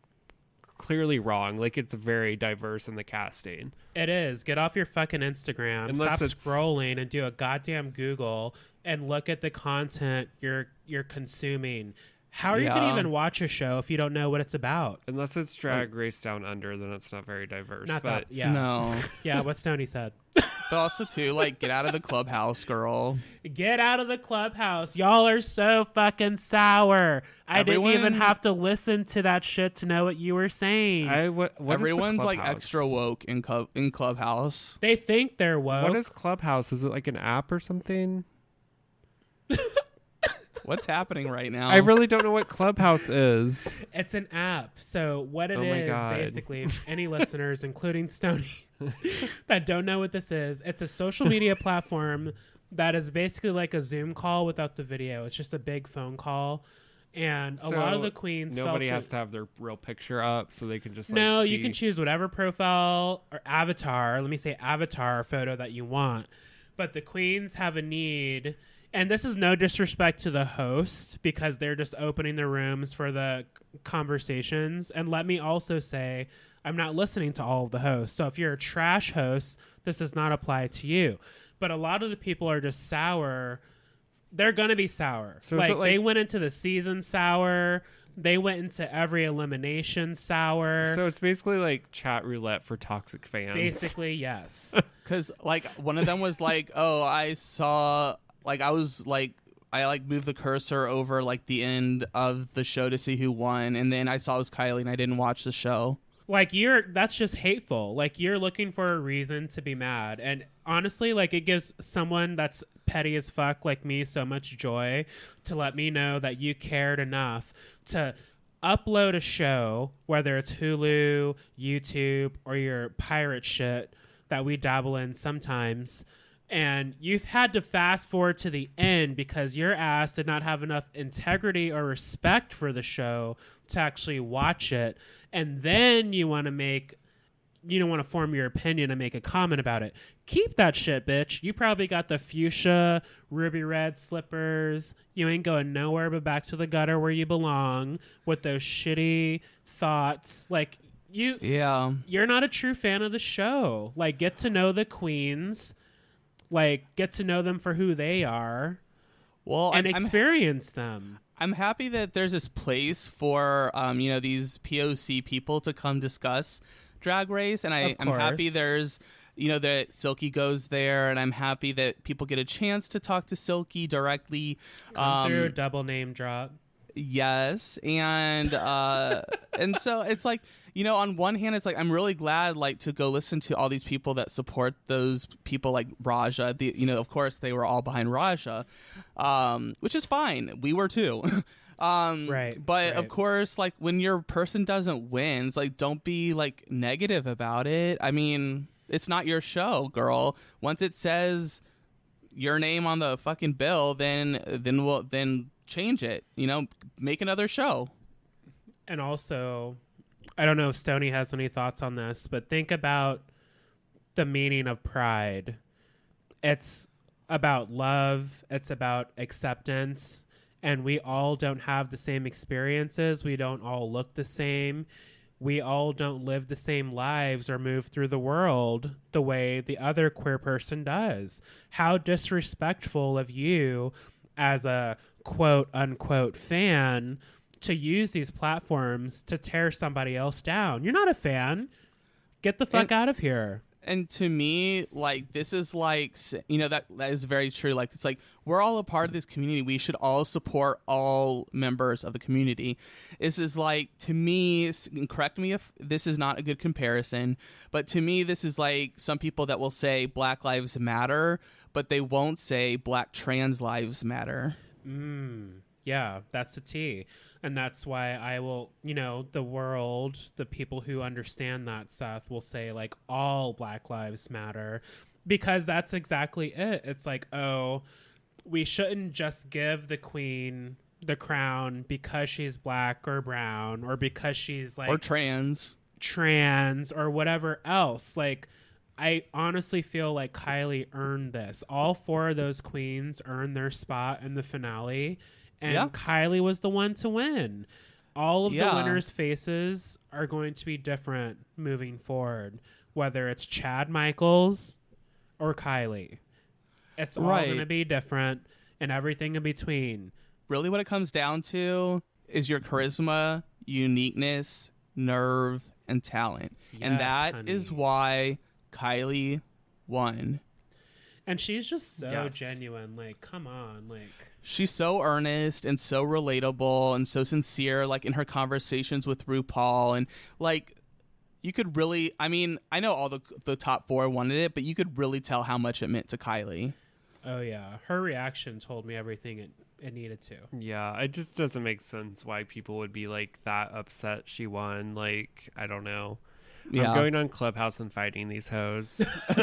clearly wrong. Like, it's very diverse in the casting. It is. Get off your fucking Instagram. Unless Stop scrolling and do a goddamn Google and look at the content you're consuming. How are you going to even watch a show if you don't know what it's about? Unless it's Drag Race Down Under, then it's not very diverse. Not but that. Yeah. No. Yeah, what Stoney said. But also too, like, get out of the clubhouse, girl. Get out of the clubhouse. Y'all are so fucking sour. I didn't even have to listen to that shit to know what you were saying. What is the Everyone's like Clubhouse? extra woke in clubhouse. They think they're woke. What is Clubhouse? Is it like an app or something? What's happening right now? I really don't know what Clubhouse is. It's an app. So what it Oh my is, God. basically, any listeners, including Stony, that don't know what this is, it's a social media platform that is basically like a Zoom call without the video. It's just a big phone call. And a lot of the queens Nobody felt has to have their real picture up, so they can just like, no, you be- can choose whatever profile or avatar, let me say avatar photo that you want. But the queens have a need, and this is no disrespect to the host because they're just opening the rooms for the conversations. And let me also say, I'm not listening to all of the hosts. So if you're a trash host, this does not apply to you. But a lot of the people are just sour. They're going to be sour. So is it like- they went into the season sour. They went into every elimination sour. So it's basically like chat roulette for toxic fans. Basically, yes. Because like one of them was like, oh, I saw, like, I was like, I like moved the cursor over like the end of the show to see who won, and then I saw it was Kylie, and I didn't watch the show. Like that's just hateful. Like you're looking for a reason to be mad. And honestly, like it gives someone that's petty as fuck like me so much joy to let me know that you cared enough to upload a show, whether it's Hulu, YouTube, or your pirate shit that we dabble in sometimes. And you've had to fast forward to the end because your ass did not have enough integrity or respect for the show to actually watch it. And then you want to form your opinion and make a comment about it. Keep that shit, bitch. You probably got the fuchsia, ruby red slippers. You ain't going nowhere but back to the gutter where you belong with those shitty thoughts. Like, you're not a true fan of the show. Like, get to know the queens. Like, get to know them for who they are. Well, and experience them. I'm happy that there's this place for, these POC people to come discuss Drag Race. And I'm happy there's, that Silky goes there. And I'm happy that people get a chance to talk to Silky directly. Come through, double name drop. Yes. And and so it's like, on one hand, it's like I'm really glad like to go listen to all these people that support those people like Raja. Of course, they were all behind Raja, which is fine. We were too. Right. But of course, like when your person doesn't win, it's like don't be like negative about it. I mean, it's not your show, girl. Once it says your name on the fucking bill, then change it. Make another show. And also, I don't know if Stoney has any thoughts on this, but think about the meaning of pride. It's about love. It's about acceptance. And we all don't have the same experiences. We don't all look the same. We all don't live the same lives or move through the world the way the other queer person does. How disrespectful of you as a quote unquote fan to use these platforms to tear somebody else down. You're not a fan. Get the fuck out of here. And to me, like, this is like, that is very true. Like, it's like, we're all a part of this community. We should all support all members of the community. This is like, to me, and correct me if this is not a good comparison, but to me, this is like some people that will say Black Lives Matter, but they won't say Black trans lives matter. Yeah, that's the T. And that's why I will, the world, the people who understand that, Seth, will say, like, all Black Lives Matter. Because that's exactly it. It's like, oh, we shouldn't just give the queen the crown because she's black or brown or because she's, like... Or trans or whatever else. Like, I honestly feel like Kylie earned this. All four of those queens earned their spot in the finale. And Kylie was the one to win. All of the winners' faces are going to be different moving forward, whether it's Chad Michaels or Kylie. It's all going to be different and everything in between. Really what it comes down to is your charisma, uniqueness, nerve, and talent. Yes, and that honey. is why Kylie won And she's just so Yes. genuine. Like, come on. Like, She's so earnest and so relatable and so sincere, like in her conversations with RuPaul. And like, you could really, I mean, I know all the top 4 wanted it, but you could really tell how much it meant to Kylie. oh, yeah. Her reaction told me everything it needed to. Yeah, it just doesn't make sense why people would be like that upset she won. Like, I don't know. Yeah. I'm going on Clubhouse and fighting these hoes. Y'all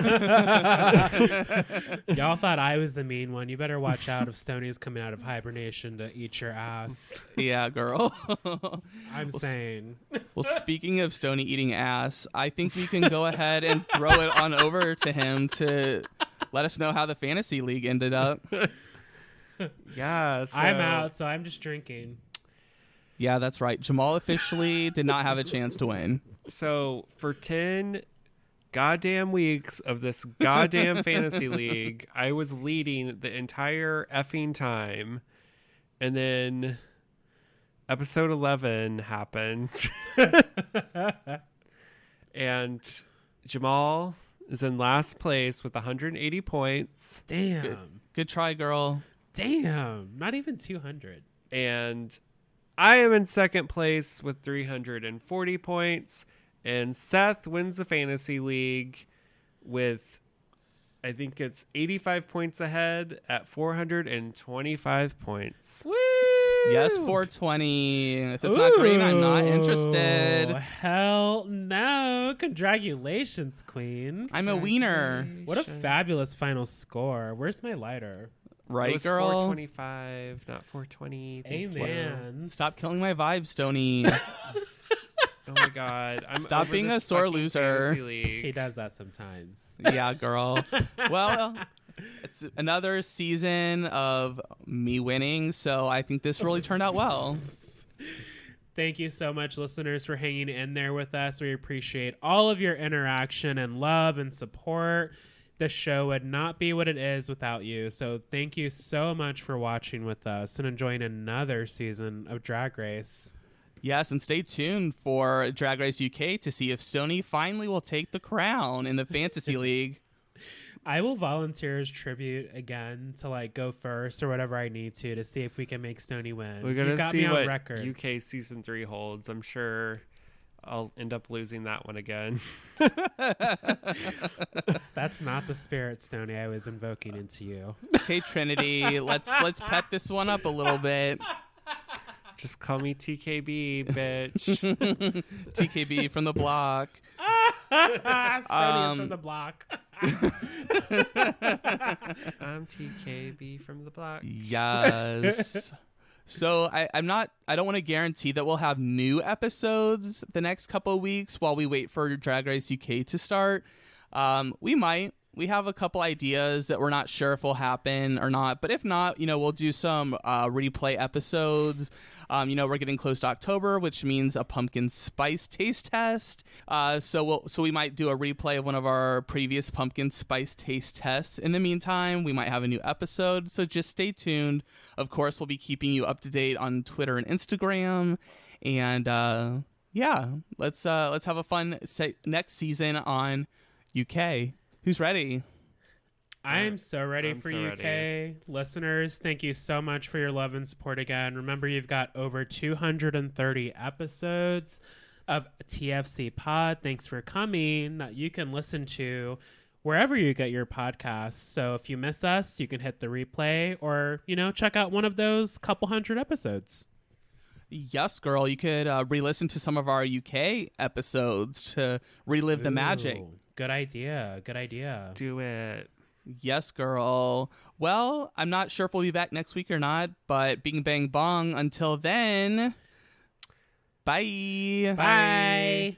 thought I was the mean one. You better watch out if Stoney's coming out of hibernation to eat your ass. Yeah, girl. I'm saying. Well, speaking of Stoney eating ass, I think we can go ahead and throw it on over to him to let us know how the fantasy league ended up. Yeah, so I'm out, so I'm just drinking. Yeah, that's right. Jamal officially did not have a chance to win. So for 10 goddamn weeks of this goddamn fantasy league, I was leading the entire effing time. And then episode 11 happened. And Jamal is in last place with 180 points. Damn. Good try, girl. Damn. Not even 200. And I am in second place with 340 points. And Seth wins the fantasy league with, I think it's 85 points ahead at 425 points. Woo! Yes, 420. If it's not green, I'm not interested. Hell no. Congratulations, queen. I'm a wiener. What a fabulous final score. Where's my lighter? It Right, was girl? 425, not 420. Thank you. Amen. Stop killing my vibe, Stoney. Oh my god. I'm Stop over being this a sore fucking loser. fantasy league. He does that sometimes. Yeah, girl. Well, it's another season of me winning, so I think this really turned out well. Thank you so much, listeners, for hanging in there with us. We appreciate all of your interaction and love and support. The show would not be what it is without you. So thank you so much for watching with us and enjoying another season of Drag Race. Yes, and stay tuned for Drag Race UK to see if Stoney finally will take the crown in the Fantasy League. I will volunteer as tribute again to like go first or whatever I need to see if we can make Stoney win. We're You going to got see me on what record. UK season 3 holds. I'm sure I'll end up losing that one again. That's not the spirit, Stoney, I was invoking into you. Okay, Trinity, let's pep this one up a little bit. Just call me TKB, bitch. TKB from the block. Stoney is from the block. I'm TKB from the block. Yes. So I don't want to guarantee that we'll have new episodes the next couple of weeks while we wait for Drag Race UK to start. We might. We have a couple ideas that we're not sure if will happen or not. But if not, we'll do some replay episodes. We're getting close to October, which means a pumpkin spice taste test. So we might do a replay of one of our previous pumpkin spice taste tests. In the meantime, we might have a new episode. So just stay tuned. Of course, we'll be keeping you up to date on Twitter and Instagram. And let's have a fun next season on UK. Who's ready? I am so ready I'm for so UK. ready. Listeners, thank you so much for your love and support again. Remember, you've got over 230 episodes of TFC Pod. Thanks for coming that you can listen to wherever you get your podcasts. So if you miss us, you can hit the replay or, check out one of those couple hundred episodes. Yes, girl. You could re-listen to some of our UK episodes to relive the magic. Ooh, good idea. Good idea. Do it. Yes, girl. Well, I'm not sure if we'll be back next week or not, but bing, bang, bong. Until then, bye. Bye.